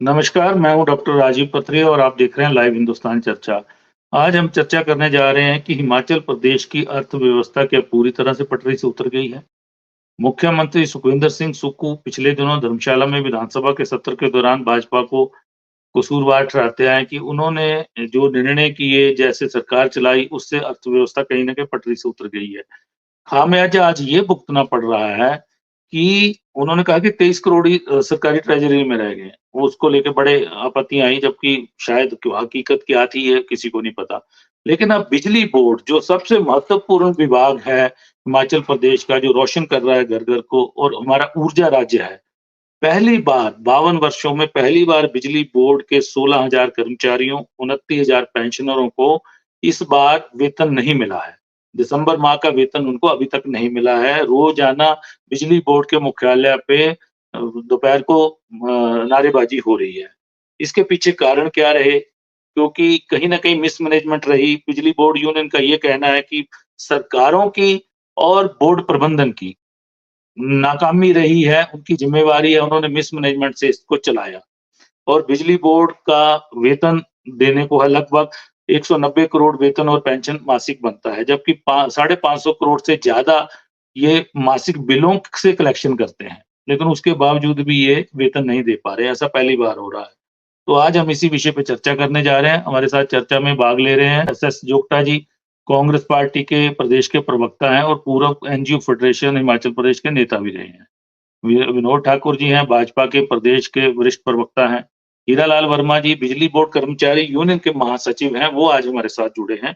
नमस्कार, मैं हूँ डॉक्टर राजीव पत्री और आप देख रहे हैं लाइव हिंदुस्तान चर्चा। आज हम चर्चा करने जा रहे हैं कि हिमाचल प्रदेश की अर्थव्यवस्था क्या पूरी तरह से पटरी से उतर गई है? मुख्यमंत्री सुखविंदर सिंह सुक्खू पिछले दिनों धर्मशाला में विधानसभा के सत्र के दौरान भाजपा को कसूरवार ठहराते आए कि उन्होंने जो निर्णय किए, जैसे सरकार चलाई, उससे अर्थव्यवस्था कहीं न कहीं पटरी से उतर गई है। खामियाजा आज ये भुगतना पड़ रहा है कि उन्होंने कहा कि 23 करोड़ ही सरकारी ट्रेज़री में रह गए हैं। वो उसको लेके बड़े आपत्तियाँ आई, जबकि शायद क्यों हकीकत क्या थी ये किसी को नहीं पता। लेकिन अब बिजली बोर्ड जो सबसे महत्वपूर्ण विभाग है हिमाचल प्रदेश का, जो रोशन कर रहा है घर-घर को और हमारा ऊर्जा राज्य है। पहली बार 52 वर्षों में पहली बार बिजली बोर्ड के 16,000 कर्मचारियों, 29,000 पेंशनरों को इस बार वेतन नहीं मिला है। दिसंबर माह का वेतन उनको अभी तक नहीं मिला है। रोज़ाना बिजली बोर्ड के मुख्यालय पे दोपहर को नारेबाज़ी हो रही है। इसके पीछे कारण क्या रहे? क्योंकि कहीं न कहीं मिसमैनेजमेंट रही। बिजली बोर्ड यूनियन का ये कहना है कि सरकारों की और बोर्ड प्रबंधन की नाकामी रही है, उनकी ज़िम्मेवारी है, उन्होंने मिसमैनेजमेंट से इसको चलाया। और बिजली बोर्ड का वेतन देने को है लगभग 190 करोड़ वेतन और पेंशन मासिक बनता है, जबकि पा साढ़े 500 करोड़ से ज़्यादा ये मासिक बिलों से कलेक्शन करते हैं। लेकिन उसके बावजूद भी ये वेतन नहीं दे पा रहे हैं, ऐसा पहली बार हो रहा है। तो आज हम इसी विषय पे चर्चा करने जा रहे हैं। हमारे साथ चर्चा में भाग ले रहे हैं एसएस जोगटा जी, कांग्रेस पार्टी के प्रदेश के प्रवक्ता हैं और पूर्व एनजीओ फेडरेशन हिमाचल प्रदेश के नेता भी रहे हैं। विनोद ठाकुर जी हैं, भाजपा के प्रदेश के वरिष्ठ प्रवक्ता हैं। हीरालाल वर्मा जी बिजली बोर्ड कर्मचारी यूनियन के महासचिव हैं, वो आज हमारे साथ जुड़े हैं।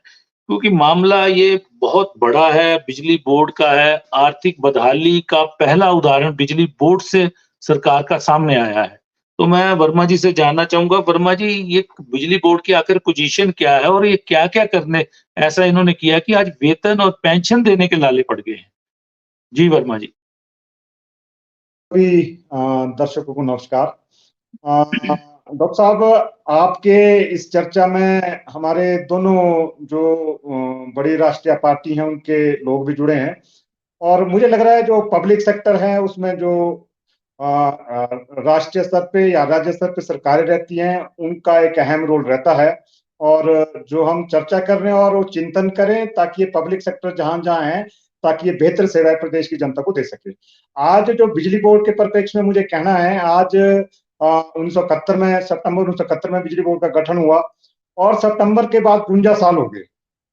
क्योंकि मामला ये बहुत बड़ा है, बिजली बोर्ड का है, आर्थिक बदहाली का पहला उदाहरण बिजली बोर्ड से सरकार का सामने आया है। तो मैं वर्मा जी से जानना चाहूँगा, वर्मा जी ये बिजली बोर्ड की आखिर पोज़ीशन क्या है और ये क्या-क्या करने ऐसा इन्होंने किया कि आज वेतन और पेंशन देने के लाले पड़ गए हैं? जी, वर्मा जी। सभी दर्शकों को नमस्कार। डॉक्टर साहब, आपके इस चर्चा में हमारे दोनों जो बड़ी राष्ट्रीय पार्टी हैं उनके लोग भी जुड़े हैं और मुझे लग रहा है जो पब्लिक सेक्टर है उसमें जो राष्ट्रीय स्तर पे या राज्य स्तर पे सरकारें रहती हैं उनका एक अहम रोल रहता है और जो हम चर्चा कर रहे हैं और वो चिंतन करें ताकि ये पब्लिक सेक्टर जहां-जहां है ताकि ये बेहतर सेवाएं प्रदेश की जनता को दे सके। आज जो बिजली बोर्ड के परिप्रेक्ष्य में मुझे कहना है, आज 1971 में सितंबर 1971 में बिजली बोर्ड का गठन हुआ और सितंबर के बाद 52 साल हो गए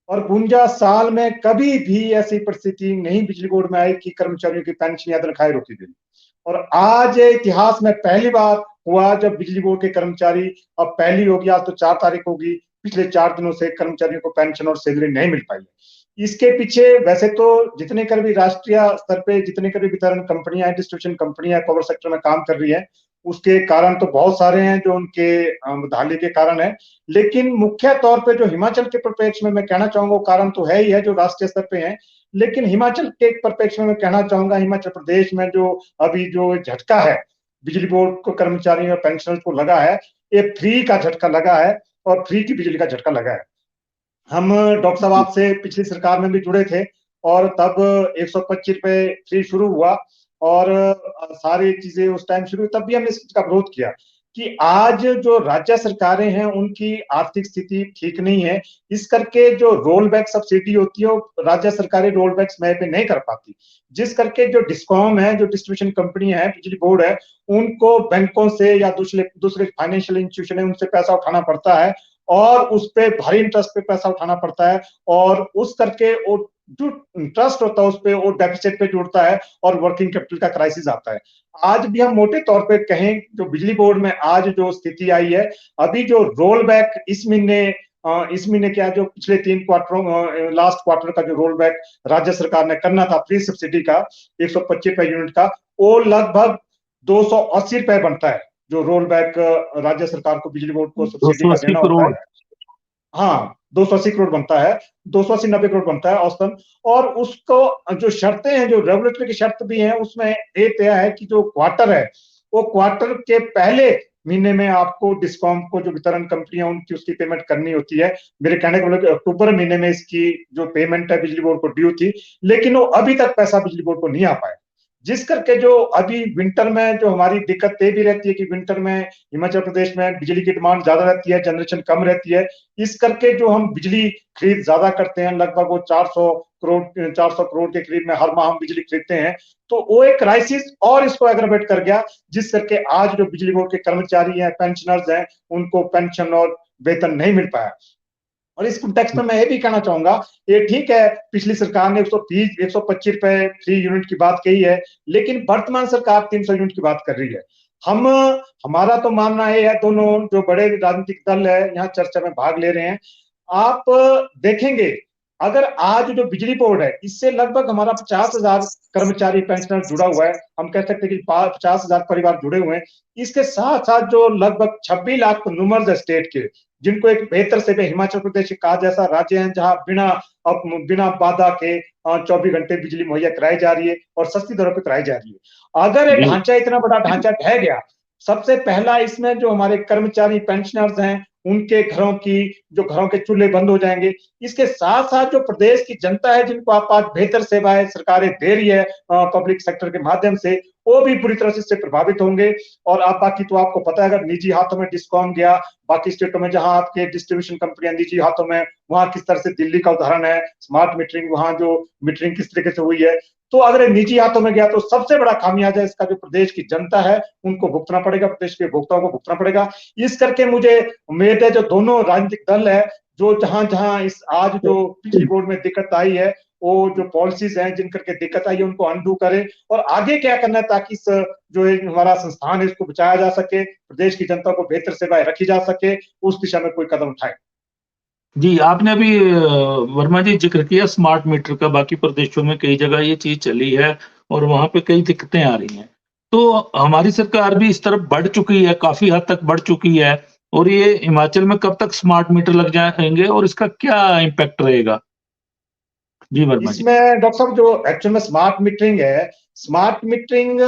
और 52 साल में कभी भी ऐसी परिस्थिति नहीं बिजली बोर्ड में आई कि कर्मचारियों की पेंशन या तनख्वाहें रोकी गई। और आज इतिहास में पहली बार हुआ जब बिजली बोर्ड के कर्मचारी, अब पहली होगी, आज तो 4 तारीख होगी, पिछले 4 दिनों से कर्मचारियों को पेंशन और सैलरी नहीं मिल पाई है। इसके पीछे वैसे तो जितने कर भी राष्ट्रीय स्तर पे जितने कर भी वितरण कंपनियां, डिस्ट्रीब्यूशन कंपनियां पावर सेक्टर में काम कर रही है, उसके कारण तो बहुत सारे हैं जो उनके बदहाली के कारण है। लेकिन मुख्य तौर पे जो हिमाचल के परिप्रेक्ष्य में मैं कहना चाहूंगा, कारण तो है ही है जो राष्ट्रीय स्तर पे है, लेकिन हिमाचल के परिप्रेक्ष्य में मैं कहना चाहूंगा, हिमाचल प्रदेश में जो अभी जो झटका है बिजली बोर्ड को कर्मचारियों और पेंशनर्स को लगा है, ये फ्री का झटका लगा है और फ्री की बिजली का झटका लगा है। हम डॉक्टर साहब जी। आपसे पिछली सरकार में भी जुड़े थे और तब 125 रुपए फ्री शुरू हुआ और सारी चीजें उस टाइम शुरू हुई, तब भी हमने इस चीज का विरोध किया कि आज जो राज्य सरकारें हैं उनकी आर्थिक स्थिति ठीक नहीं है, इस करके जो रोल बैक सब्सिडी होती है वो राज्य सरकारें रोल बैक समय पे नहीं कर पाती, जिस करके जो डिस्कॉम है, जो डिस्ट्रीब्यूशन कंपनी है, बिजली बोर्ड है, उनको बैंकों से या दूसरे दूसरे फाइनेंशियल इंस्टीट्यूशन है उनसे पैसा उठाना पड़ता है और उस पे भारी इंटरेस्ट पे पैसा उठाना पड़ता है और उस करके वो जो इंटरेस्ट होता है उस पे वो डेफिसिट पे जुड़ता है और वर्किंग कैपिटल का क्राइसिस आता है। आज भी हम मोटे तौर पे कहें जो बिजली बोर्ड में आज जो स्थिति आई है, अभी जो रोल बैक इस महीने क्या जो पिछले 3 क्वार्टरों लास्ट क्वार्टर का जो रोल बैक राज्य सरकार ने करना था फ्री सब्सिडी का 125 रुपए यूनिट का, वो लगभग 280 रुपए बनता है। जो रोल बैक राज्य सरकार को बिजली बोर्ड को सब्सिडी का 280 देना होता करोड़। है, हाँ, 280 करोड़ बनता है, 280 90 करोड़ बनता है औसतन। और उसको जो शर्तें हैं, जो रेगुलेटरी की शर्त भी है, उसमें ये तय है कि जो क्वार्टर है, वो क्वार्टर के पहले महीने में आपको डिस्कॉम को जो वितरण कंपनियां उनकी उसकी पेमेंट करनी होती है। मेरे कहने का मतलब अक्टूबर महीने में इसकी जो पेमेंट है बिजली बोर्ड को ड्यू थी, लेकिन वो अभी तक पैसा बिजली बोर्ड को नहीं आ पाया, जिस करके जो अभी विंटर में जो हमारी दिक्कत ये भी रहती है कि विंटर में हिमाचल प्रदेश में बिजली की डिमांड ज्यादा रहती है, जनरेशन कम रहती है। इस करके जो हम बिजली खरीद ज्यादा करते हैं, लगभग वो 400 करोड़ के करीब में हर माह हम बिजली खरीदते हैं, तो वो एक क्राइसिस और इसको एग्रावेट कर गया, जिस करके आज जो बिजली बोर्ड के कर्मचारी हैं, पेंशनर्स हैं, उनको पेंशन और वेतन नहीं मिल पाया। और इस कॉन्टेक्स्ट में मैं ये भी कहना चाहूंगा, ये ठीक है पिछली सरकार ने 125 रुपए फ्री यूनिट की बात कही है, लेकिन वर्तमान सरकार 300 यूनिट की बात कर रही है। हम हमारा तो मानना ये है, दोनों जो बड़े राजनीतिक दल है यहाँ चर्चा में भाग ले रहे हैं, आप देखेंगे अगर आज जो बिजली बोर्ड है इससे लगभग हमारा 50,000 कर्मचारी पेंशनर जुड़ा हुआ है, हम कह सकते हैं कि 50,000 परिवार जुड़े हुए हैं। इसके साथ साथ जो लगभग 26 लाख कंज्यूमर्स है स्टेट के, जिनको एक बेहतर से हिमाचल प्रदेश का जैसा राज्य है जहां बिना बाधा के 24 घंटे बिजली मुहैया कराई जा रही है और सस्ती दरों पर कराई जा रही है। अगर ये ढांचा, इतना बड़ा ढांचा ढह गया, सबसे पहला इसमें जो हमारे कर्मचारी पेंशनर्स हैं उनके घरों के चूल्हे बंद हो जाएंगे। इसके साथ साथ जो प्रदेश की जनता है जिनको आप आज बेहतर सेवाएं सरकारें दे रही है पब्लिक सेक्टर के माध्यम से, वो भी पूरी तरह से इससे प्रभावित होंगे। और आप बाकी तो आपको पता है, अगर निजी हाथों में डिस्कॉम गया, बाकी स्टेटों में जहां आपके डिस्ट्रीब्यूशन कंपनियां निजी हाथों में, वहां किस तरह से दिल्ली का उदाहरण है, स्मार्ट मीटरिंग, वहां जो मीटरिंग किस तरीके से हुई है, तो अगर ये निजी हाथों में गया तो सबसे बड़ा खामियाजा इसका जो प्रदेश की जनता है उनको भुगतना पड़ेगा, प्रदेश के उपभोक्ताओं को भुगतना पड़ेगा। इस करके मुझे उम्मीद है जो दोनों राजनीतिक दल है, जो जहां जहां इस आज जो बिजली बोर्ड में दिक्कत आई है, वो जो पॉलिसीज हैं जिन करके दिक्कत आई है उनको अनडू करे और आगे क्या करना है ताकि इस जो हमारा संस्थान है इसको बचाया जा सके, प्रदेश की जनता को बेहतर सेवाएं रखी जा सके, उस दिशा में कोई कदम उठाए। जी, आपने अभी वर्मा जी जिक्र किया स्मार्ट मीटर का, बाकी प्रदेशों में कई जगह ये चीज चली है और वहां पे कई दिक्कतें आ रही हैं। तो हमारी सरकार भी इस तरफ बढ़ चुकी है, काफी हद तक बढ़ चुकी है, और ये हिमाचल में कब तक स्मार्ट मीटर लग जाएंगे और इसका क्या इम्पैक्ट रहेगा? जी वर्मा जी। इसमें डॉक्टर साहब जो एक्चुअल में स्मार्ट मीटरिंग है, स्मार्ट मीटरिंग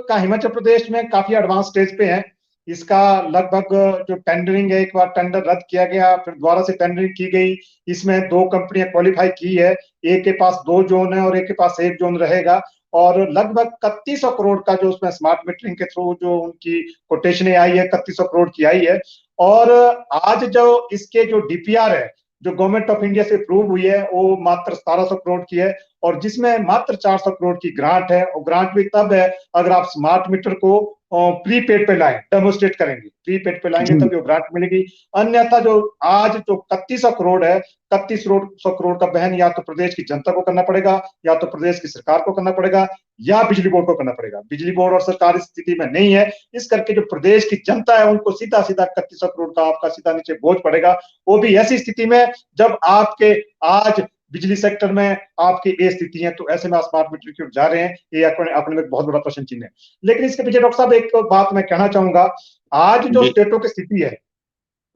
का हिमाचल प्रदेश में काफी एडवांस स्टेज पे है। इसका लगभग जो टेंडरिंग है, एक बार टेंडर रद्द किया गया, फिर दोबारा से टेंडरिंग की गई। इसमें 2 कंपनियां क्वालिफाई की है, एक के पास 2 जोन है और एक के पास 1 जोन रहेगा। और लगभग 3100 करोड़ का जो उसमें स्मार्ट मीटरिंग के थ्रू जो उनकी कोटेशन आई है, 3100 करोड़ की आई है। और आज जो इसके जो डीपीआर है, जो गवर्नमेंट ऑफ इंडिया से अप्रूव हुई है, वो मात्र 1700 करोड़ की है, और जिसमें मात्र 400 करोड़ की ग्रांट है। और ग्रांट भी तब है अगर आप स्मार्ट मीटर को प्रीपेड पे लाएं, डेमोस्ट्रेट करेंगे, प्रीपेड पे लाएंगे तभी वो ग्रांट मिलेगी। अन्यथा जो आज जो 3100 करोड़ है, 3100 करोड़ का बहन या तो प्रदेश की जनता को करना पड़ेगा, या तो प्रदेश की सरकार को करना पड़ेगा, या बिजली बोर्ड को करना पड़ेगा। बिजली बोर्ड और सरकार इस स्थिति में नहीं है, इस करके जो प्रदेश की जनता है उनको सीधा सीधा 3100 करोड़ का आपका सीधा नीचे बोझ पड़ेगा। वो भी ऐसी स्थिति में जब आपके आज बिजली सेक्टर में आपकी ये स्थिति है, तो ऐसे में स्मार्ट मीटर क्यों जा रहे हैं, ये अपने में बहुत बड़ा प्रश्न चिन्ह है। लेकिन इसके पीछे डॉक्टर साहब एक बात मैं कहना चाहूंगा, आज जो स्टेटों की स्थिति है,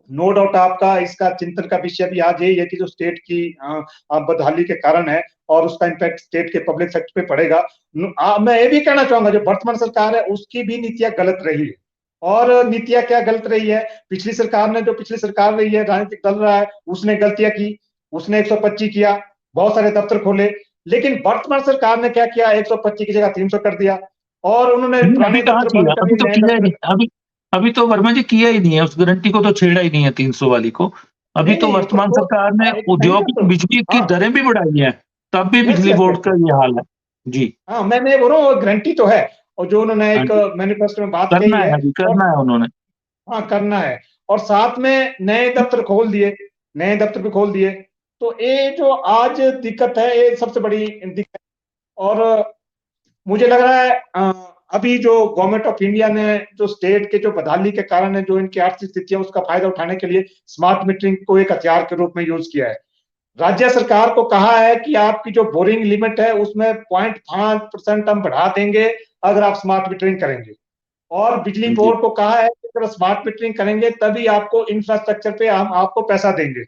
नो डाउट आपका इसका चिंतन का विषय भी आज यही है कि जो स्टेट की बदहाली के कारण है और उसका इम्पैक्ट स्टेट के पब्लिक सेक्टर पे पड़ेगा। मैं ये भी कहना चाहूंगा जो वर्तमान सरकार है उसकी भी नीतियां गलत रही है। और नीतियां क्या गलत रही है, पिछली सरकार ने, जो पिछली सरकार रही है, राजनीतिक दल रहा है, उसने गलतियां की, उसने 125 किया, बहुत सारे दफ्तर खोले। लेकिन वर्तमान सरकार ने क्या किया, 125 की जगह 300 कर दिया, और उन्होंने पुराने दफ्तर बंद कर दिए, नए दफ्तर। अभी तो वर्मा जी किया ही नहीं है, उस गारंटी को तो छेड़ा ही नहीं है 300 वाली को। अभी तो वर्तमान सरकार ने औद्योगिक बिजली की दरें भी बढ़ाई हैं, तब भी बिजली बोर्ड का ये हाल है। जी हाँ, मैं बोल रहा हूँ गारंटी तो है, और जो उन्होंने एक मैनिफेस्टो में बात कही है, करना है उन्होंने। हाँ करना है, और साथ में नए दफ्तर खोल दिए, नए दफ्तर भी खोल दिए। तो ये जो आज दिक्कत है, ये सबसे बड़ी दिक्कत। और मुझे लग रहा है अभी जो गवर्नमेंट ऑफ इंडिया ने जो स्टेट के जो बदहाली के कारण है, जो इनकी आर्थिक स्थिति है, उसका फायदा उठाने के लिए स्मार्ट मीटरिंग को एक हथियार के रूप में यूज किया है। राज्य सरकार को कहा है कि आपकी जो बोरिंग लिमिट है उसमें 0.5% हम बढ़ा देंगे अगर आप स्मार्ट मीटरिंग करेंगे। और बिजली बोर्ड को कहा है कि अगर स्मार्ट मीटरिंग करेंगे तभी आपको इंफ्रास्ट्रक्चर पे हम आपको पैसा देंगे।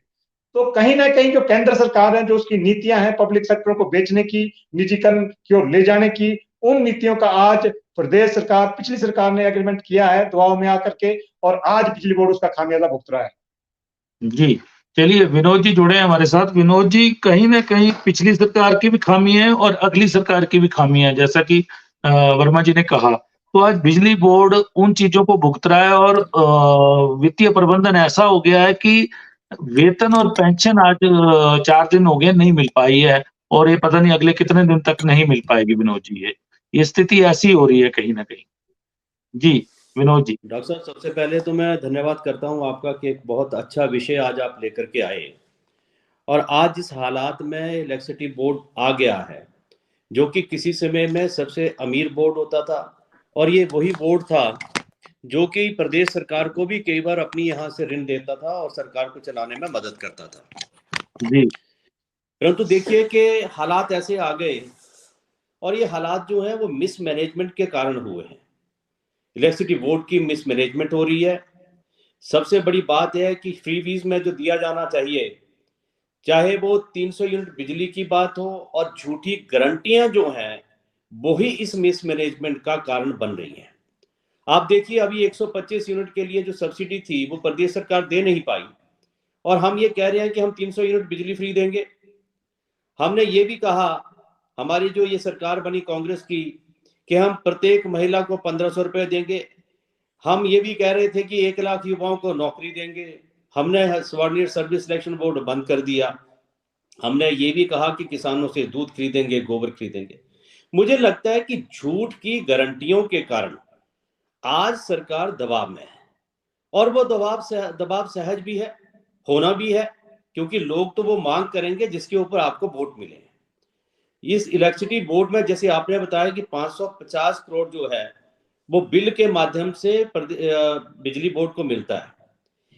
तो कहीं ना कहीं जो केंद्र सरकार है, जो उसकी नीतियां हैं पब्लिक सेक्टर को बेचने की, निजीकरण की ओर ले जाने की, उन नीतियों का आज प्रदेश सरकार, पिछली सरकार ने एग्रीमेंट किया है दबाव में आकर के, और आज बिजली बोर्ड उसका खामियाजा भुगत रहा है। जी, चलिए विनोद जी जुड़े हैं हमारे साथ। विनोद जी, कहीं ना कहीं पिछली सरकार की भी खामी है और अगली सरकार की भी खामी है, जैसा कि वर्मा जी ने कहा, तो आज बिजली बोर्ड उन चीज़ों को भुगत रहा है और वित्तीय प्रबंधन ऐसा हो गया है कि वेतन और पेंशन आज 4 दिन हो गए नहीं मिल पाई है और ये पता नहीं अगले कितने दिन तक नहीं मिल पाएगी विनोद जी ये स्थिति ऐसी हो रही है कहीं न कहीं। जी, विनोद जी। डॉक्टर साहब, सबसे पहले तो मैं धन्यवाद करता हूँ आपका कि एक बहुत अच्छा विषय आज आप लेकर के आए। और आज जिस हालात में इलेक्ट्रिसिटी बोर्ड आ गया है, जो कि किसी समय में सबसे अमीर बोर्ड होता था, और ये वही बोर्ड था जो कि प्रदेश सरकार को भी कई बार अपनी यहाँ से ऋण देता था और सरकार को चलाने में मदद करता था। जी, परंतु देखिए कि हालात ऐसे आ गए, और ये हालात जो है वो मिसमैनेजमेंट के कारण हुए हैं। इलेक्ट्रिसिटी बोर्ड की मिसमैनेजमेंट हो रही है। सबसे बड़ी बात यह है कि फ्रीबीज में जो दिया जाना चाहिए, चाहे वो 300 यूनिट बिजली की बात हो, और झूठी गारंटियां जो हैं वो ही इस मिसमैनेजमेंट का कारण बन रही हैं। आप देखिए, अभी 125 यूनिट के लिए जो सब्सिडी थी वो प्रदेश सरकार दे नहीं पाई, और हम ये कह रहे हैं कि हम 300 यूनिट बिजली फ्री देंगे। हमने ये भी कहा, हमारी जो ये सरकार बनी कांग्रेस की, कि हम प्रत्येक महिला को 1500 रुपए देंगे। हम ये भी कह रहे थे कि 1 लाख युवाओं को नौकरी देंगे। हमने स्वर्ण सर्विस सिलेक्शन बोर्ड बंद कर दिया। हमने ये भी कहा कि किसानों से दूध खरीदेंगे, गोबर खरीदेंगे। मुझे लगता है कि झूठ की गारंटियों के कारण आज सरकार दबाव में है, और वो दबाव सहज भी है, होना भी है, क्योंकि लोग तो वो मांग करेंगे जिसके ऊपर आपको वोट मिले। इस इलेक्ट्रिसिटी बोर्ड में जैसे आपने बताया कि 550 करोड़ जो है वो बिल के माध्यम से बिजली बोर्ड को मिलता है।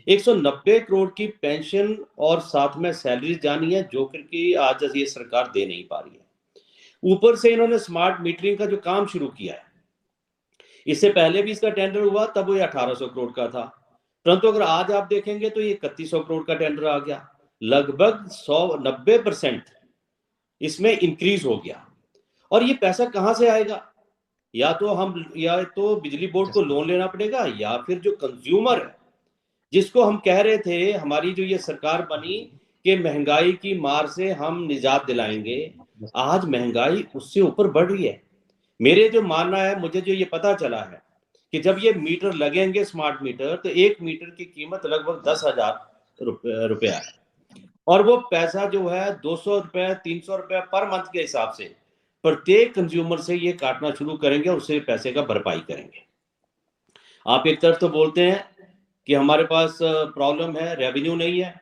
190 करोड़ की पेंशन और साथ में सैलरी जानी है, जो कि आज ये सरकार दे नहीं पा रही है। ऊपर से इन्होंने स्मार्ट मीटरिंग का जो काम शुरू किया है, इससे पहले भी इसका टेंडर हुआ, तब वो 1800 करोड़ का था। परंतु अगर आज आप देखेंगे तो ये 3100 करोड़ का टेंडर आ गया। लगभग 190% इसमें इंक्रीज हो गया। और ये पैसा कहां से आएगा? या तो बिजली बोर्ड को लोन लेना पड़ेगा, या फिर जो कंज्यूमर है, जिसको हम कह रहे थे हमारी जो ये सरकार बनी कि महंगाई की मार से हम निजात दिलाएंगे, आज महंगाई उससे ऊपर बढ़ रही है। मेरे जो मानना है, मुझे जो ये पता चला है कि जब ये मीटर लगेंगे स्मार्ट मीटर, तो 1 मीटर की कीमत लगभग 10,000 रुपया है, और वो पैसा जो है 200 रुपए 300 रुपए पर मंथ के हिसाब से प्रत्येक कंज्यूमर से ये काटना शुरू करेंगे, और उससे पैसे का भरपाई करेंगे। आप एक तरफ तो बोलते हैं कि हमारे पास प्रॉब्लम है, रेवेन्यू नहीं है,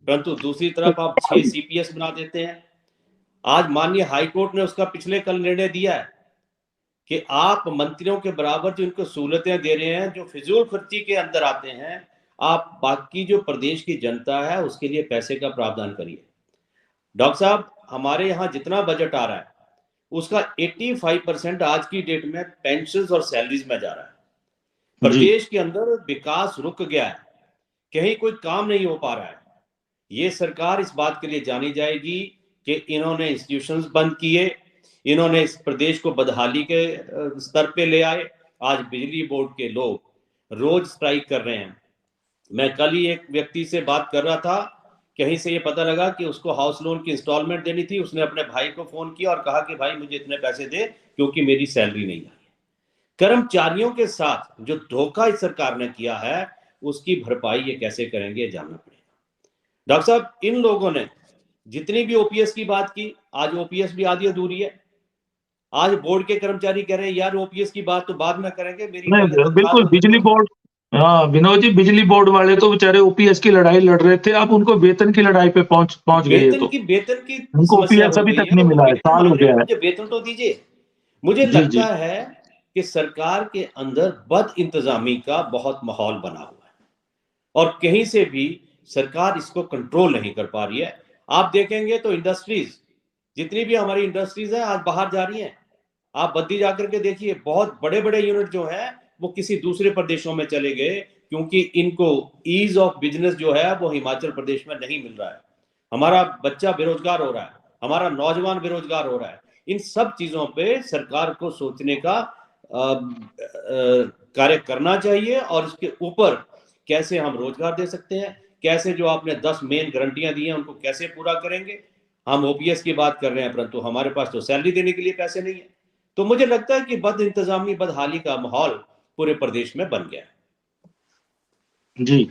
परंतु दूसरी तरफ आप 6 सीपीएस बना देते हैं। आज माननीय हाईकोर्ट ने उसका पिछले कल निर्णय दिया है कि आप मंत्रियों के बराबर जो इनको सहूलतें दे रहे हैं, जो फिजूल खर्ची के अंदर आते हैं, आप बाकी जो प्रदेश की जनता है उसके लिए पैसे का प्रावधान करिए। डॉक्टर साहब, हमारे यहाँ जितना बजट आ रहा है उसका 85% आज की डेट में पेंशन और सैलरीज में जा रहा है। प्रदेश के अंदर विकास रुक गया है, कहीं कोई काम नहीं हो पा रहा है। ये सरकार इस बात के लिए जानी जाएगी कि इन्होंने इंस्टीट्यूशंस बंद किए, इन्होंने इस प्रदेश को बदहाली के स्तर पे ले आए। आज बिजली बोर्ड के लोग रोज स्ट्राइक कर रहे हैं। मैं कल ही एक व्यक्ति से बात कर रहा था, कहीं से ये पता लगा कि उसको हाउस लोन की इंस्टॉलमेंट देनी थी। उसने अपने भाई को फोन किया और कहा कि भाई मुझे इतने पैसे दे, क्योंकि मेरी सैलरी नहीं आई। कर्मचारियों के साथ जो धोखा इस सरकार ने किया है, उसकी भरपाई ये कैसे करेंगे, जानना पड़ेगा। डॉक्टर साहब, इन लोगों ने जितनी भी ओपीएस की बात की, आज ओपीएस भी आधी अधूरी है। आज बोर्ड के कर्मचारी कह रहे हैं यार ओपीएस की बात तो बाद में करेंगे, मेरी पहले नहीं, बिल्कुल बिजली बोर्ड, हाँ विनोद जी, बिजली बोर्ड वाले तो बेचारे ओपीएस की लड़ाई लड़ रहे थे, आप उनको वेतन की लड़ाई पे पहुंच गए। तो वेतन की उनको समस्या ओपीएस हो अभी गई तक है, नहीं वो मिला है, वेतन साल मांग हो रहे गया हैं, है। मुझे वेतन तो दीजिए। मुझे जी जी लगता है कि सरकार के अंदर बद इंतजामी का बहुत माहौल बना हुआ है, और कहीं से भी सरकार इसको कंट्रोल नहीं कर पा रही है। आप देखेंगे तो इंडस्ट्रीज, जितनी भी हमारी इंडस्ट्रीज हैं, आज बाहर जा रही हैं। आप बद्दी जाकर के देखिए, बहुत बड़े बड़े यूनिट जो हैं वो किसी दूसरे प्रदेशों में चले गए, क्योंकि इनको ईज ऑफ बिजनेस जो है वो हिमाचल प्रदेश में नहीं मिल रहा है। हमारा बच्चा बेरोजगार हो रहा है, हमारा नौजवान बेरोजगार हो रहा है। इन सब चीजों पे सरकार को सोचने का कार्य करना चाहिए, और इसके ऊपर कैसे हम रोजगार दे सकते हैं, कैसे जो आपने 10 मेन गारंटियां दी हैं उनको कैसे पूरा करेंगे। हम ओपीएस की बात कर रहे हैं, परंतु हमारे पास तो सैलरी देने के लिए पैसे नहीं है। तो मुझे लगता है कि बद इंतजामी, बदहाली का माहौल पूरे प्रदेश में बन गया है। जी।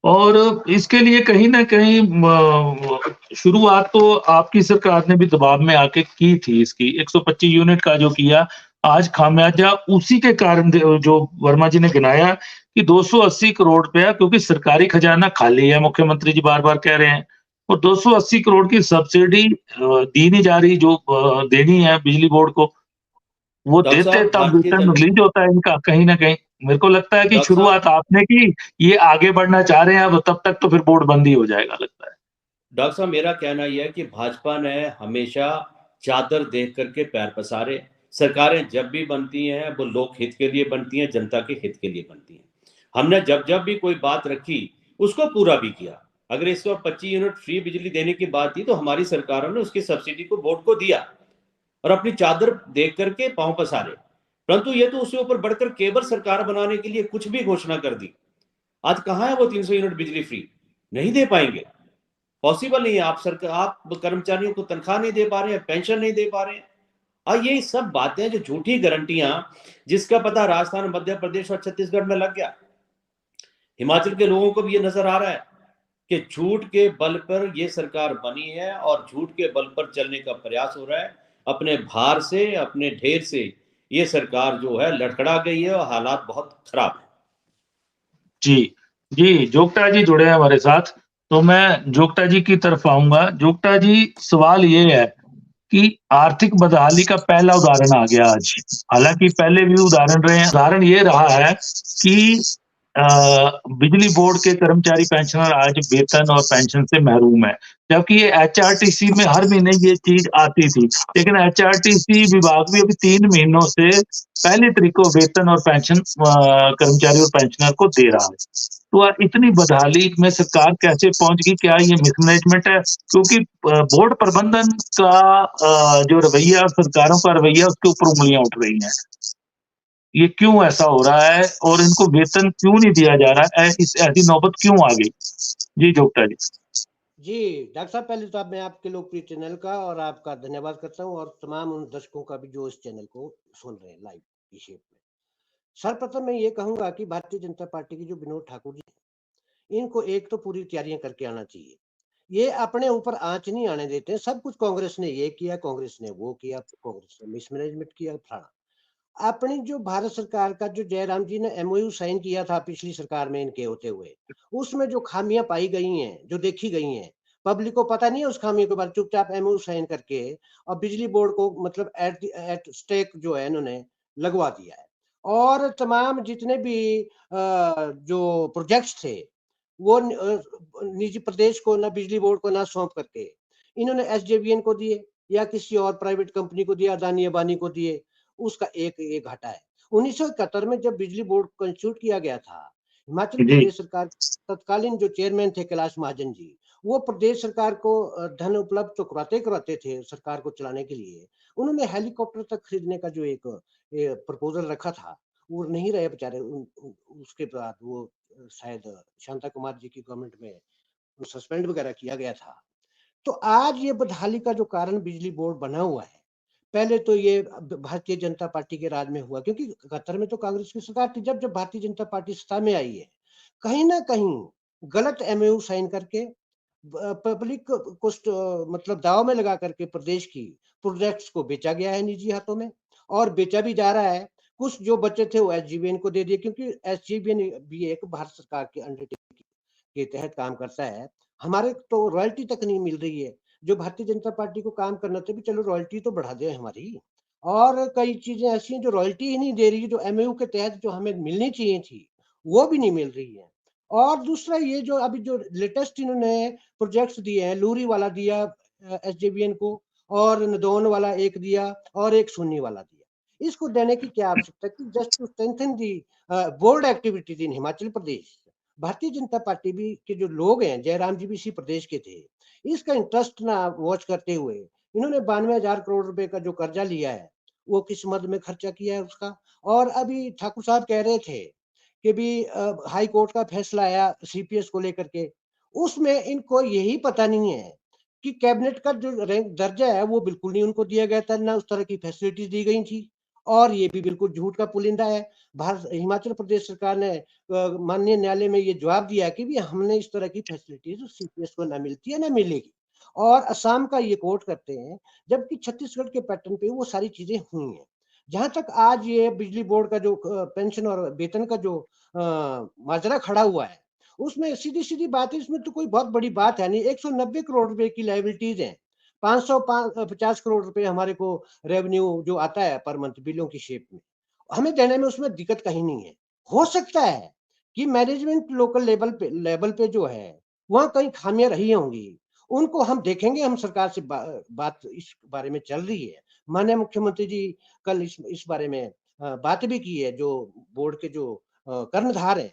और इसके लिए कहीं न कहीं शुरुआत तो आपकी सरकार ने भी दबाव में आके की थी इसकी, 125 यूनिट का जो किया, आज खामियाजा उसी के कारण जो वर्मा जी ने गिनाया कि 280 करोड़ रुपया, क्योंकि सरकारी खजाना खाली है, मुख्यमंत्री जी बार-बार कह रहे हैं, और 280 करोड़ की सब्सिडी दी नहीं जा रही जो देनी है बिजली बोर्ड को, वो डॉक्टर देते साहब, तब वेतन रिलीज़ होता है इनका कहीं न कहीं। मेरे को लगता है कि डॉक्टर साहब शुरुआत आपने की, ये आगे बढ़ना चाह रहे हैं, अब तब तक तो फिर बोर्ड बंद ही हो जाएगा लगता है। डॉक्टर साहब, मेरा कहना यह है कि भाजपा ने हमेशा चादर देख करके पैर पसारे। सरकारें जब भी बनती हैं वो लोक हित के लिए बनती हैं, जनता के हित के लिए बनती हैं। हमने जब जब भी कोई बात रखी उसको पूरा भी किया। अगर 125 यूनिट फ्री बिजली देने की बात थी तो हमारी सरकारों ने उसकी सब्सिडी को बोर्ड को दिया और अपनी चादर देख करके पांव पसारे। परंतु ये तो उससे ऊपर बढ़कर केवल सरकार बनाने के लिए कुछ भी घोषणा कर दी। आज कहां है वो 300 यूनिट बिजली फ्री? नहीं दे पाएंगे, पॉसिबल नहीं है। आप कर्मचारियों को तनख्वाह नहीं दे पा रहे हैं, पेंशन नहीं दे पा रहे हैं। और ये सब बातें जो झूठी गारंटियां, जिसका पता राजस्थान, मध्य प्रदेश और छत्तीसगढ़ में लग गया, हिमाचल के लोगों को भी ये नजर आ रहा है कि झूठ के बल पर ये सरकार बनी है और झूठ के बल पर चलने का प्रयास हो रहा है। अपने भार से, अपने ढेर से ये सरकार जो है लड़खड़ा गई है और हालात बहुत खराब है। जी, जी, जोगटा जी जुड़े हैं हमारे साथ, तो मैं जोगटा जी की तरफ आऊँगा। जोगटा जी, सवाल ये है कि आर्थिक बदहाली का पहला उदाहरण आ गया आज। हालाँकि पहले भी उदाहरण रहे हैं। उदाहरण ये रहा है कि अ, बिजली बोर्ड के कर्मचारी पेंशनर आज वेतन और पेंशन से महरूम हैं। जबकि ये एचआरटीसी में हर महीने ये चीज़ आती थी। लेकिन एचआरटीसी विभाग भी अभी 3 महीनों से पहली तारीख को वेतन और पेंशन कर्मचारी और पेंशनर को दे रहा है। तो इतनी बदहाली में सरकार कैसे पहुँच गई? क्या ये मिसमैनेजमेंट है? क्योंकि बोर्ड प्रबंधन का जो रवैया, सरकारों का रवैया, उसके ऊपर उँगलियाँ उठ रही हैं। ये क्यों ऐसा हो रहा है और इनको वेतन क्यों नहीं दिया जा रहा है? ऐसी नौबत क्यों आ गई? जी, जोगटा जी। जी, डॉक्टर साहब, पहले तो मैं आपके लोकप्रिय चैनल का और आपका धन्यवाद करता हूँ और तमाम उन दर्शकों का भी जो इस चैनल को सुन रहे हैं लाइव की शेप में। सर्वप्रथम मैं ये कहूँगा कि भारतीय जनता पार्टी के जो विनोद ठाकुर जी हैं, इनको एक तो पूरी तैयारियां करके आना चाहिए। ये अपने ऊपर आँच नहीं आने देते हैं। सब कुछ कांग्रेस ने ये किया, कांग्रेस ने वो किया, कांग्रेस ने मिसमैनेजमेंट किया, फलाना। अपनी जो भारत सरकार का जो जयराम जी ने एमओयू साइन किया था पिछली सरकार में इनके होते हुए, उसमें जो खामियां पाई गई हैं, जो देखी गई हैं, पब्लिक को पता नहीं है उस खामियों के बारे में। चुपचाप एमओयू साइन करके और बिजली बोर्ड को मतलब एट स्टेक जो है इन्होंने लगवा दिया है। और तमाम जितने भी जो प्रोजेक्ट्स थे वो निजी प्रदेश को ना, बिजली बोर्ड को ना सौंप करके इन्होंने एसजेवीएन को दिए या किसी और प्राइवेट कंपनी को दिया, अदानी अंबानी को दिए। उसका एक घाटा है। 1971 में जब बिजली बोर्ड कंस्टिट्यूट किया गया था, हिमाचल जी, प्रदेश सरकार तत्कालीन जो चेयरमैन थे कैलाश महाजन जी, वो प्रदेश सरकार को धन उपलब्ध तो करवाते थे सरकार को चलाने के लिए। उन्होंने हेलीकॉप्टर तक खरीदने का जो एक प्रपोजल रखा था, वो नहीं रहे बेचारे। उसके बाद वो शायद शांता कुमार जी की गवर्नमेंट में सस्पेंड वगैरह किया गया था। तो आज ये बदहाली का जो कारण बिजली बोर्ड बना हुआ है, पहले तो ये भारतीय जनता पार्टी के राज में हुआ, क्योंकि 71 में तो कांग्रेस की सरकार थी। जब जब भारतीय जनता पार्टी सत्ता में आई है, कहीं ना कहीं गलत एमओयू साइन करके पब्लिक को मतलब दाव में लगा करके प्रदेश की प्रोजेक्ट्स को बेचा गया है निजी हाथों में, और बेचा भी जा रहा है। कुछ जो बचे थे वो एसजीवीएन को दे दिए, क्योंकि एसजीवीएन भी एक भारत सरकार के अंडरटेकिंग के तहत काम करता है। हमारे तो रॉयल्टी तक नहीं मिल रही है। जो भारतीय जनता पार्टी को काम करना था भी, चलो रॉयल्टी तो बढ़ा दे हमारी। और कई चीजें ऐसी हैं जो रॉयल्टी ही नहीं दे रही है, जो एमओयू के तहत जो हमें मिलनी चाहिए थी वो भी नहीं मिल रही है। और दूसरा ये जो अभी जो लेटेस्ट इन्होंने प्रोजेक्ट्स दिए हैं, लूरी वाला दिया एसजेवीएन को, और नदौन वाला एक दिया, और एक सुन्नी वाला दिया। इसको देने की क्या आवश्यकता थी? Just to strengthen the board activities in Himachal Pradesh. Bharatiya Janata party भी के जो लोग हैं, जयराम जी भी इसी प्रदेश के थे। इसका इंटरेस्ट ना वॉच करते हुए इन्होंने 92,000 करोड़ रुपए का जो कर्जा लिया है, वो किस मद में खर्चा किया है उसका। और अभी ठाकुर साहब कह रहे थे कि भी हाई कोर्ट का फैसला आया सीपीएस को लेकर के, उसमें इनको यही पता नहीं है कि कैबिनेट का जो रैंक दर्जा है वो बिल्कुल नहीं उनको दिया गया था, ना उस तरह की फैसिलिटीज दी गई थी। और ये भी बिल्कुल झूठ का पुलिंदा है। हिमाचल प्रदेश सरकार ने माननीय न्यायालय में ये जवाब दिया कि भी हमने इस तरह की फैसिलिटीज सीपीएस को ना मिलती है ना मिलेगी। और असम का ये कोट करते हैं, जबकि छत्तीसगढ़ के पैटर्न पे वो सारी चीजें हुई हैं। जहां तक आज ये बिजली बोर्ड का जो पेंशन और वेतन का जो माजरा खड़ा हुआ है, उसमें सीधी सीधी बात है, इसमें तो कोई बहुत बड़ी बात है नहीं। 190 करोड़ रुपए की लायबिलिटीज है, 550 करोड़ रुपए हमारे को रेवेन्यू जो आता है पर मंथ बिलों की शेप में, हमें देने में उसमें दिक्कत कहीं नहीं है। हो सकता है कि मैनेजमेंट लोकल लेवल पे जो है वहां कहीं खामियां रही होंगी, उनको हम देखेंगे। हम सरकार से बात इस बारे में चल रही है। माननीय मुख्यमंत्री जी कल इस बारे में बात भी की है, जो बोर्ड के जो कर्णधार है,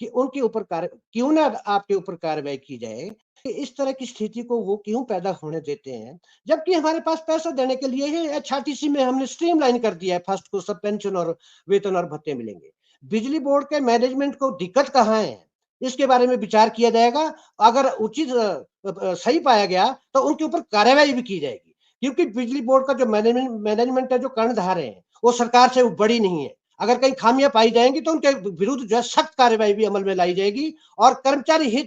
कि उनके ऊपर क्यों ना आपके ऊपर कार्रवाई की जाए कि इस तरह की स्थिति को वो क्यों पैदा होने देते हैं, जबकि हमारे पास पैसा देने के लिए है। एचआरटीसी में हमने स्ट्रीमलाइन कर दिया है, फर्स्ट को सब पेंशन और वेतन और भत्ते मिलेंगे। बिजली बोर्ड के मैनेजमेंट को दिक्कत कहाँ है, इसके बारे में विचार किया जाएगा। अगर उचित सही पाया गया तो उनके ऊपर कार्रवाई भी की जाएगी, क्योंकि बिजली बोर्ड का जो मैनेजमेंट है, जो कर्णधार है, वो सरकार से बड़ी नहीं है। अगर कहीं खामियां पाई जाएंगी तो उनके विरुद्ध जो है सख्त कार्रवाई भी अमल में लाई जाएगी। और कर्मचारी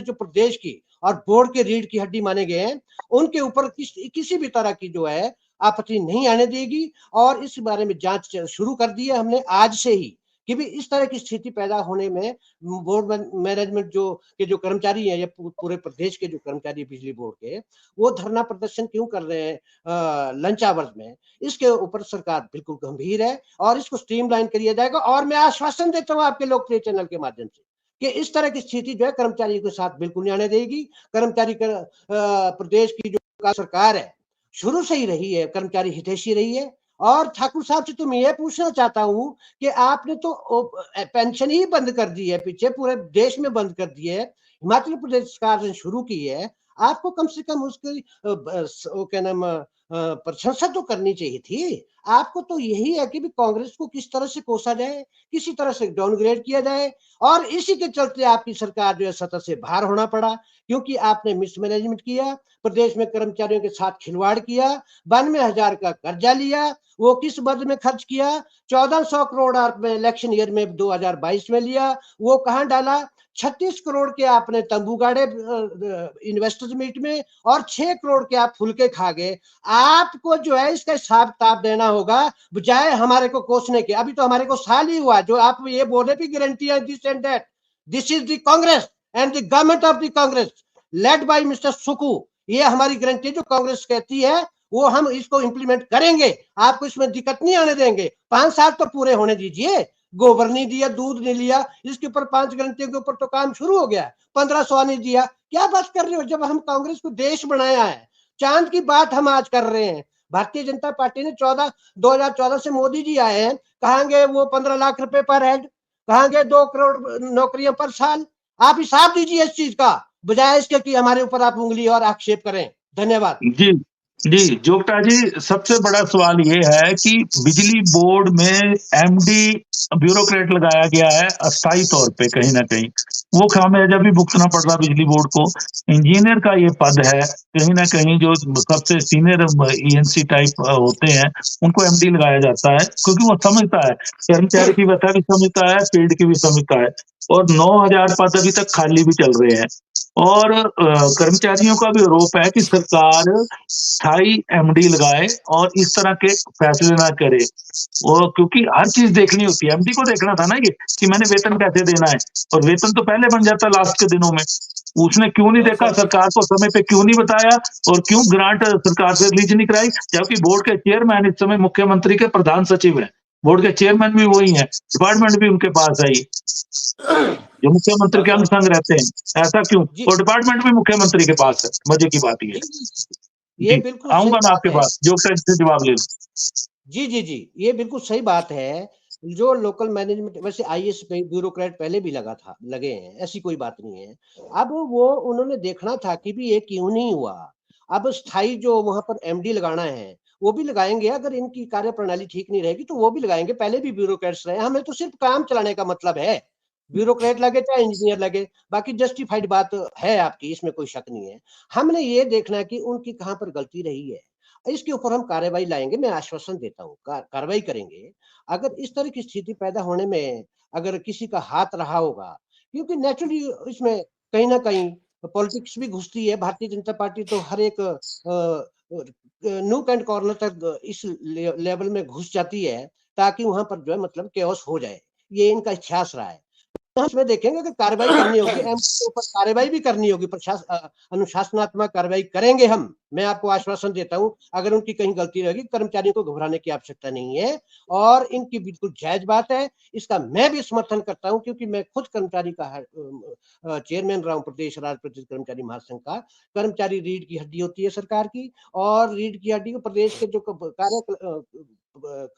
जो प्रदेश की और बोर्ड के रीढ़ की हड्डी माने गए हैं, उनके ऊपर किसी भी तरह की जो है आपत्ति नहीं आने देगी। और इस बारे में जांच शुरू कर दी है हमने आज से ही, कि भी इस तरह की स्थिति पैदा होने में बोर्ड मैनेजमेंट जो कर्मचारी हैं, या पूरे प्रदेश के जो कर्मचारी बिजली बोर्ड के, वो धरना प्रदर्शन क्यों कर रहे हैं लंच आवर्स में, इसके ऊपर सरकार बिल्कुल गंभीर है और इसको स्ट्रीमलाइन किया जाएगा। और मैं आश्वासन देता हूं आपके लोकप्रिय चैनल के माध्यम से कि इस तरह की स्थिति जो है कर्मचारियों के साथ बिल्कुल नहीं आने देगी। कर्मचारी प्रदेश की जो सरकार है शुरू से ही रही है, कर्मचारी हितैषी रही है। और ठाकुर साहब से तो मैं ये पूछना चाहता हूं कि आपने तो पेंशन ही बंद कर दी है, पीछे पूरे देश में बंद कर दी है, हिमाचल प्रदेश सरकार ने शुरू की है। आपको कम से कम उसकी क्या नाम प्रशंसा तो करनी चाहिए थी। आपको तो यही है कि भी कांग्रेस को किस तरह से कोसा जाए, किसी तरह से डाउनग्रेड किया जाए। और इसी के चलते आपकी सरकार जो है सतह से बाहर होना पड़ा, क्योंकि आपने मिसमैनेजमेंट किया, प्रदेश में कर्मचारियों के साथ खिलवाड़ किया, 92,000 का कर्जा लिया। वो किस मद में खर्च किया? 1400 करोड़ आपने इलेक्शन ईयर में 2022 में लिया, वो कहां डाला? 36 करोड़ के आपने तंबू गाड़े इन्वेस्टर्स मीट में, और 6 करोड़ के आप फुलके खा गए। आपको जो है इसका हिसाब किताब देना होगा, बजाय हमारे को कोसने के। अभी तो हमारे को साल ही हुआ जो आप ये बोले भी गारंटी है this and that. This is the Congress and the government of the Congress led by mister Sukhu. ये हमारी गारंटी जो कांग्रेस कहती है वो हम इसको इंप्लीमेंट करेंगे, आपको इसमें दिक्कत नहीं आने देंगे। 5 साल तो पूरे होने दीजिए। गोबर नहीं दिया, दूध नहीं लिया, इसके ऊपर 5 गारंटियों के ऊपर तो काम शुरू हो गया। 1500 नहीं दिया, क्या बात कर रहे हो? जब हम कांग्रेस को देश बनाया है, चांद की बात हम आज कर रहे हैं। भारतीय जनता पार्टी ने 2014 से मोदी जी आए हैं, कहांगे वो 15 लाख रुपए पर हेड, कहांगे 2 करोड़ नौकरियां पर साल। आप हिसाब दीजिए इस चीज का, बजाय इसके कि हमारे ऊपर आप उंगली और आक्षेप करें। धन्यवाद। जी जी जोगटा जी, सबसे बड़ा सवाल ये है कि बिजली बोर्ड में एमडी ब्यूरोक्रेट लगाया गया है अस्थायी तौर पे, कहीं ना कहीं वो खामियाजा भी भुगतना पड़ रहा बिजली बोर्ड को। इंजीनियर का ये पद है, कहीं ना कहीं जो सबसे सीनियर ईएनसी टाइप होते हैं उनको एमडी लगाया जाता है, क्योंकि वो समझता है, कर्मचारी की व्यथा भी समझता है, फील्ड की भी समझता है। और 9,000 पद अभी तक खाली भी चल रहे हैं। और कर्मचारियों का भी आरोप है कि सरकार स्थायी एमडी लगाए और इस तरह के फैसले ना करे। वो क्योंकि हर चीज देखनी होती है, एमडी को देखना था ना ये कि मैंने वेतन कैसे देना है, और वेतन तो पहले बन जाता लास्ट के दिनों में। उसने क्यों नहीं देखा, सरकार को समय पे क्यों नहीं बताया, और क्यों ग्रांट सरकार से रिलीज नहीं कराई, जबकि बोर्ड के चेयरमैन इस समय मुख्यमंत्री के प्रधान सचिव है, बोर्ड के चेयरमैन भी वही है, डिपार्टमेंट भी उनके पास है, जो मुख्यमंत्री के अंग संग रहते हैं। ऐसा क्यों? और डिपार्टमेंट भी मुख्यमंत्री के पास है। मजे की बात ये बिल्कुल आऊंगा मैं आपके पास, जो से जवाब ले लूं। जी जी जी, ये बिल्कुल सही बात है। जो लोकल मैनेजमेंट, वैसे आईएएस ब्यूरोक्रेट पहले भी लगे हैं, ऐसी कोई बात नहीं है। अब वो उन्होंने देखना था कि भी ये क्यों नहीं हुआ। अब स्थायी जो वहां पर एमडी लगाना है वो भी लगाएंगे, अगर इनकी कार्य प्रणाली ठीक नहीं रहेगी तो वो भी लगाएंगे। पहले भी ब्यूरोक्रेट्स रहे, हमें तो सिर्फ काम चलाने का मतलब है। ब्यूरोक्रेट लगे चाहे इंजीनियर लगे, बाकी जस्टिफाइड बात है आपकी, इसमें कोई शक नहीं है। हमने ये देखना है कि उनकी कहाँ पर गलती रही है, इसके ऊपर हम कार्रवाई लाएंगे। मैं आश्वासन देता हूँ, कार्रवाई करेंगे। अगर इस तरह की स्थिति पैदा होने में अगर किसी का हाथ रहा होगा, क्योंकि नेचुरली इसमें कहीं ना कहीं पॉलिटिक्स भी घुसती है। भारतीय जनता पार्टी तो हर एक नूक एंड कॉर्नर तक इस लेवल में घुस जाती है ताकि वहां पर जो है मतलब केओस हो जाए, ये इनका इतिहास रहा है। इसमें देखेंगे कि कार्रवाई करनी होगी, के ऊपर कार्रवाई भी करनी होगी, अनुशासनात्मक कार्रवाई करेंगे हम। मैं आपको आश्वासन देता हूं, अगर उनकी कहीं गलती रहेगी, कर्मचारियों को घबराने की आवश्यकता नहीं है और इनकी बिल्कुल जायज बात है, इसका मैं भी समर्थन करता हूं, क्योंकि मैं खुद कर्मचारी का चेयरमैन रहा हूं, प्रदेश राज्य प्रतिनिधि कर्मचारी महासंघ का। कर्मचारी रीढ़ की हड्डी होती है सरकार की, और रीढ़ की हड्डी को प्रदेश के जो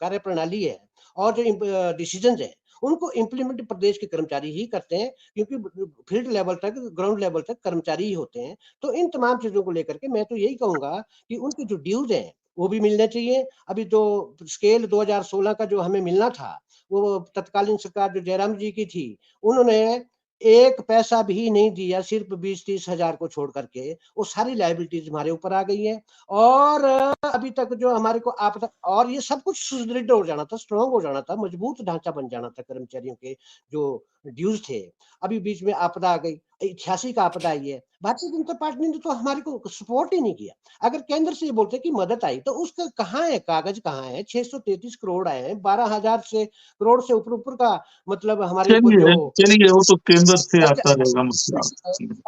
कार्य प्रणाली है और जो डिसीजन है उनको इम्प्लीमेंट प्रदेश के कर्मचारी ही करते हैं, क्योंकि फील्ड लेवल तक, ग्राउंड लेवल तक कर्मचारी ही होते हैं। तो इन तमाम चीजों को लेकर के मैं तो यही कहूंगा कि उनके जो ड्यूज हैं वो भी मिलने चाहिए। अभी जो स्केल 2016 का जो हमें मिलना था, वो तत्कालीन सरकार जो जयराम जी की थी, उन्होंने एक पैसा भी नहीं दिया, सिर्फ 20-30 हजार को छोड़ करके वो सारी लायबिलिटीज हमारे ऊपर आ गई है। और अभी तक जो हमारे को आपदा, और ये सब कुछ सुदृढ़ हो जाना था, स्ट्रांग हो जाना था, मजबूत ढांचा बन जाना था कर्मचारियों के जो ड्यूज थे। अभी बीच में आपदा आ गई, ऐतिहासिक आपदा आई है, भारतीय जनता पार्टी ने तो हमारे को सपोर्ट ही नहीं किया। अगर केंद्र से ये बोलते कि मदद आई, तो उसका कहाँ है कागज, कहाँ है? 633 करोड़ आए हैं, 12,000 से करोड़ से ऊपर ऊपर का मतलब हमारे ऊपर चलिए जो चलिए, वो तो केंद्र से आता रहेगा मसला।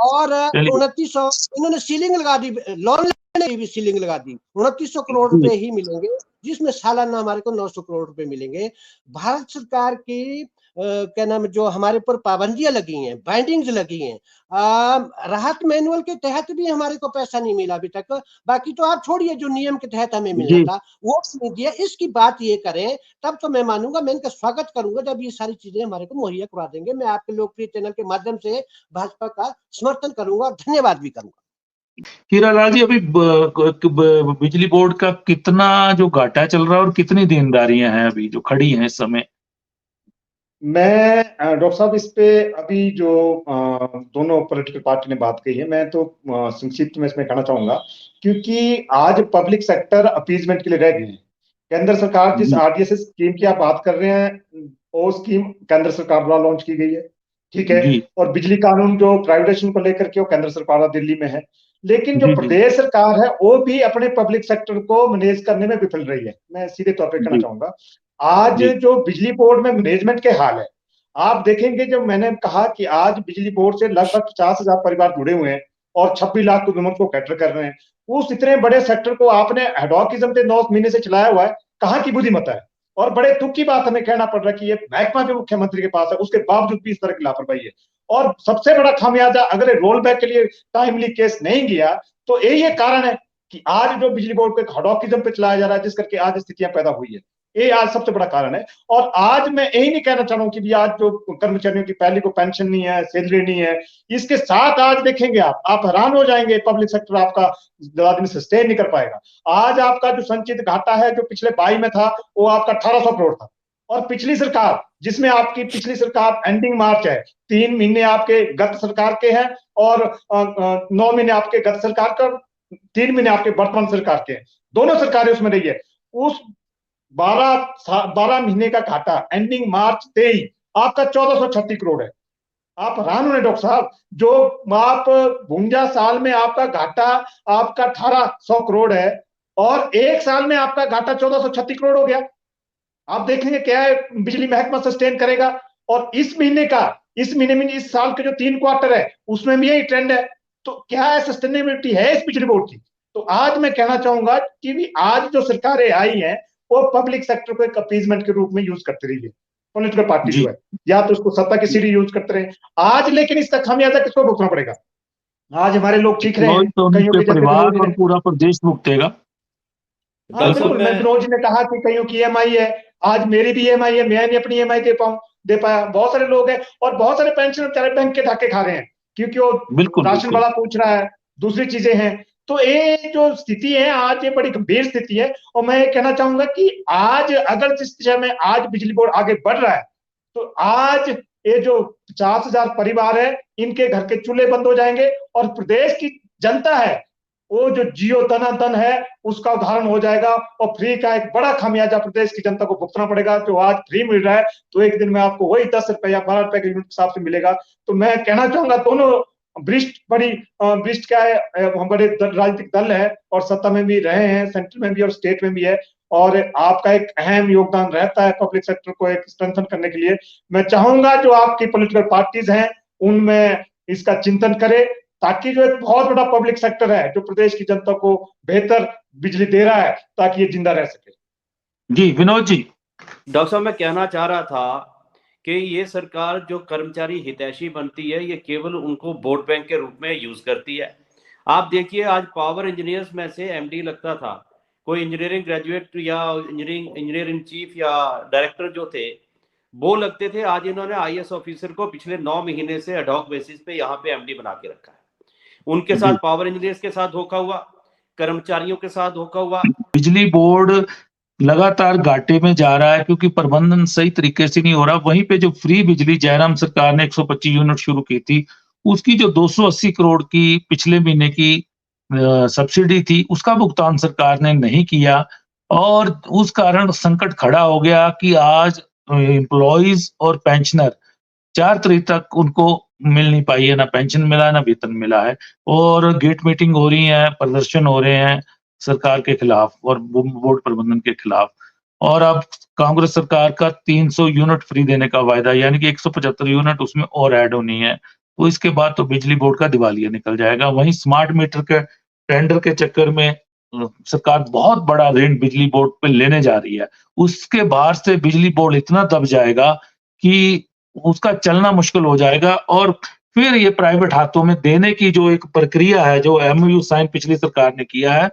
और चलिए 2900 इन्होंने सीलिंग लगा दी, लोन लेने की भी सीलिंग लगा दी। 2900 करोड़ जी, रुपए ही मिलेंगे, जिसमें सालाना हमारे को 900 करोड़ रुपए मिलेंगे। भारत सरकार की क्या नाम है, जो हमारे ऊपर पाबंदियां लगी हैं, बाइंडिंग्स लगी हैं, राहत मैनुअल के तहत भी हमारे को पैसा नहीं मिला अभी तक। बाकी तो आप छोड़िए, जो नियम के तहत हमें मिलना जी, था वो नहीं दिया। इसकी बात ये करें तब तो मैं मानूंगा, मैं इनका स्वागत करूंगा जब ये सारी चीजें हमारे को मुहैया करवा देंगे। मैं आपके लोकप्रिय चैनल के माध्यम से भाजपा का समर्थन करूंगा और धन्यवाद भी करूंगा। हीरालाल जी, अभी बिजली बोर्ड का कितना जो घाटा चल रहा है और कितनी देनदारियां हैं अभी जो खड़ी हैं इस समय? मैं डॉक्टर साहब, इस पे अभी जो दोनों पॉलिटिकल पार्टी ने बात कही है, मैं तो संक्षिप्त में इसमें कहना चाहूंगा, क्योंकि आज पब्लिक सेक्टर अपीजमेंट के लिए रह गए हैं। केंद्र सरकार जिस जी, आरडीएस स्कीम की आप बात कर रहे हैं, वो स्कीम केंद्र सरकार द्वारा लॉन्च की गई है, ठीक है। जी, और बिजली कानून जो प्राइवेटाइजेशन को लेकर के वो केंद्र सरकार द्वारा दिल्ली में है। लेकिन जो जी, जी, प्रदेश सरकार है वो भी अपने पब्लिक सेक्टर को मैनेज करने में विफल रही है। मैं सीधे तौर पर कहना जी, चाहूंगा, आज जी, जो बिजली बोर्ड में मैनेजमेंट के हाल है, आप देखेंगे, जब मैंने कहा कि आज बिजली बोर्ड से लगभग 50,000 परिवार जुड़े हुए हैं और 26 लाख कंज्यूमर को कैटर कर रहे हैं, उस इतने बड़े सेक्टर को आपने एडॉकिज्म से 9 महीने से चलाया हुआ है, कहाँ की बुद्धिमत्ता है। और बड़े दुख की बात हमें कहना पड़ रहा है कि ये महकमा भी मुख्यमंत्री के पास है, उसके बावजूद भी इस तरह की लापरवाही है। और सबसे बड़ा खामियाजा, अगर रोल बैक के लिए टाइमली केस नहीं गया, तो यही कारण है कि आज जो बिजली बोर्ड को एक हडॉकिज्म पे चलाया जा रहा है, जिस करके आज स्थितियां पैदा हुई है। ये आज सबसे बड़ा कारण है। और आज मैं यही नहीं कहना चाह रहा हूं कि भी आज जो कर्मचारियों की पहले को पेंशन नहीं है, सैलरी नहीं है, इसके साथ आज देखेंगे आप हैरान हो जाएंगे, पब्लिक सेक्टर आपका ज्यादा दिन सस्टेन नहीं कर पाएगा। आज आपका जो संचित घाटा है, जो पिछले 22 में था, वो आपका 1800 करोड़ था। और पिछली सरकार, जिसमें आपकी पिछली सरकार एंडिंग मार्च है, 3 महीने आपके गत सरकार के हैं और 9 महीने आपके गत सरकार का, 3 महीने आपके वर्तमान सरकार के हैं, दोनों सरकारें उसमें रही है। उस 12 महीने का घाटा एंडिंग मार्च 23 आपका 1436 करोड़ है। आप हैरान होने डॉक्टर साहब, जो आप 52 साल में आपका घाटा आपका 1800 करोड़ है और एक साल में आपका घाटा 1436 करोड़ हो गया। आप देखेंगे क्या है बिजली महकमा सस्टेन करेगा। और इस महीने में इस साल के जो 3 क्वार्टर है उसमें भी यही ट्रेंड है। तो क्या है, सस्टेनेबिलिटी है इस बिजली बोर्ड की? तो आज मैं कहना चाहूंगा कि भी आज जो सरकारें आई हैं वो पब्लिक सेक्टर को एक अपीजमेंट के रूप में यूज करते रही है। पॉलिटिकल पार्टी जी, जो है, या तो उसको सत्ता की सीढ़ी यूज करते रहे आज, लेकिन इसका खामियाजा किसको भुगतना पड़ेगा? आज हमारे लोग चीख रहे हैं, तो कईयों उनके के जैसे परिवार विनोद जी और ने, पूरा प्रदेश भुगतेगा। हाँ डॉक्टर साहब बिल्कुल, मैं मैं विनोद जी ने कहा कि कईयों की ईएमआई है, आज मेरी भी ईएमआई है, मैं नहीं अपनी ईएमआई दे पाया, बहुत सारे लोग हैं। और बहुत सारे पेंशनर बेचारे बैंक के धक्के खा रहे हैं, क्योंकि वो बिल्कुल, राशन बिल्कुल। वाला पूछ रहा है, दूसरी चीजें हैं। तो ये जो स्थिति है आज, ये बड़ी गंभीर स्थिति है। और मैं ये कहना चाहूंगा कि आज अगर जिस दिशा में आज बिजली बोर्ड आगे बढ़ रहा है, तो आज ये जो 50,000 परिवार है, इनके घर के चूल्हे बंद हो जाएंगे और प्रदेश की जनता है, वो जो जियो धनाधन है उसका उदाहरण हो जाएगा और फ्री का एक बड़ा खामियाजा प्रदेश की जनता को भुगतना पड़ेगा। जो आज फ्री मिल रहा है तो एक दिन में आपको वही 10 रुपए या 12 रुपए के यूनिट के हिसाब से मिलेगा। तो मैं कहना चाहूंगा दोनों वरिष्ठ क्या है, हम बड़े राजनीतिक दल है और सत्ता में भी रहे हैं, सेंट्रल में भी और स्टेट में भी है, और आपका एक अहम योगदान रहता है पब्लिक सेक्टर को एक स्ट्रेंथन करने के लिए। मैं चाहूंगा जो आपकी पॉलिटिकल पार्टीज हैं उनमें इसका चिंतन करें, ताकि जो एक बहुत बड़ा पब्लिक सेक्टर है जो प्रदेश की जनता को बेहतर बिजली दे रहा है, ताकि ये जिंदा रह सके। जी विनोद जी। डॉक्टर साहब, मैं कहना चाह रहा था कि ये सरकार जो कर्मचारी हितैषी बनती है, ये केवल उनको वोट बैंक के रूप में यूज करती है। आप देखिए, आज पावर इंजीनियर्स में से एमडी लगता था, कोई इंजीनियरिंग ग्रेजुएट या इंजीनियर इन चीफ या डायरेक्टर जो थे वो लगते थे। आज इन्होंने आईएएस ऑफिसर को पिछले 9 महीने से एडहॉक बेसिस पे यहाँ पे एमडी बना के रखा है। उनके साथ पावर इंजीनियर्स के साथ धोखा हुआ, कर्मचारियों के साथ धोखा हुआ। बिजली बोर्ड लगातार घाटे में जा रहा है क्योंकि प्रबंधन सही तरीके से नहीं हो रहा। वहीं पे जो फ्री बिजली जयराम सरकार ने 125 यूनिट शुरू की थी, उसकी जो 280 करोड़ की पिछले महीने की सब्सिडी थी, उसका भुगतान सरकार ने नहीं किया और उस कारण संकट खड़ा हो गया कि आज एम्प्लॉइज और पेंशनर 4 तारीख तक उनको मिल नहीं पाई है, ना पेंशन मिला है ना वेतन मिला है, और गेट मीटिंग हो रही है, प्रदर्शन हो रहे हैं सरकार के खिलाफ और बोर्ड प्रबंधन के खिलाफ। और अब कांग्रेस सरकार का 300 यूनिट फ्री देने का वायदा, यानी कि 175 यूनिट उसमें और ऐड होनी है, तो इसके बाद तो बिजली बोर्ड का दिवालिया निकल जाएगा। वहीं स्मार्ट मीटर के टेंडर के चक्कर में सरकार बहुत बड़ा ऋण बिजली बोर्ड पे लेने जा रही है। उसके बाहर से बिजली बोर्ड इतना दब जाएगा कि उसका चलना मुश्किल हो जाएगा और फिर ये प्राइवेट हाथों में देने की जो एक प्रक्रिया है, जो एमओयू साइन पिछली सरकार ने किया है,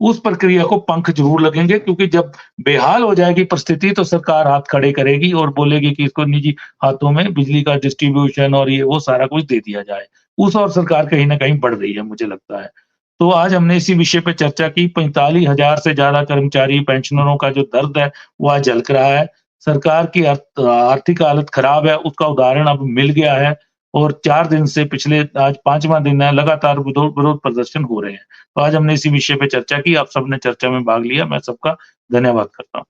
उस प्रक्रिया को पंख जरूर लगेंगे, क्योंकि जब बेहाल हो जाएगी परिस्थिति तो सरकार हाथ खड़े करेगी और बोलेगी कि इसको निजी हाथों में बिजली का डिस्ट्रीब्यूशन और ये वो सारा कुछ दे दिया जाए। उस और सरकार कहीं ना कहीं बढ़ रही है, मुझे लगता है। तो आज हमने इसी विषय पे चर्चा की। 45,000 से ज्यादा कर्मचारी पेंशनरों का जो दर्द है वो आज झलक रहा है। सरकार की आर्थिक हालत खराब है, उसका उदाहरण अब मिल गया है और 4 दिन से पिछले आज 5वां दिन है, लगातार विरोध प्रदर्शन हो रहे हैं। तो आज हमने इसी विषय पे चर्चा की। आप सबने चर्चा में भाग लिया, मैं सबका धन्यवाद करता हूँ।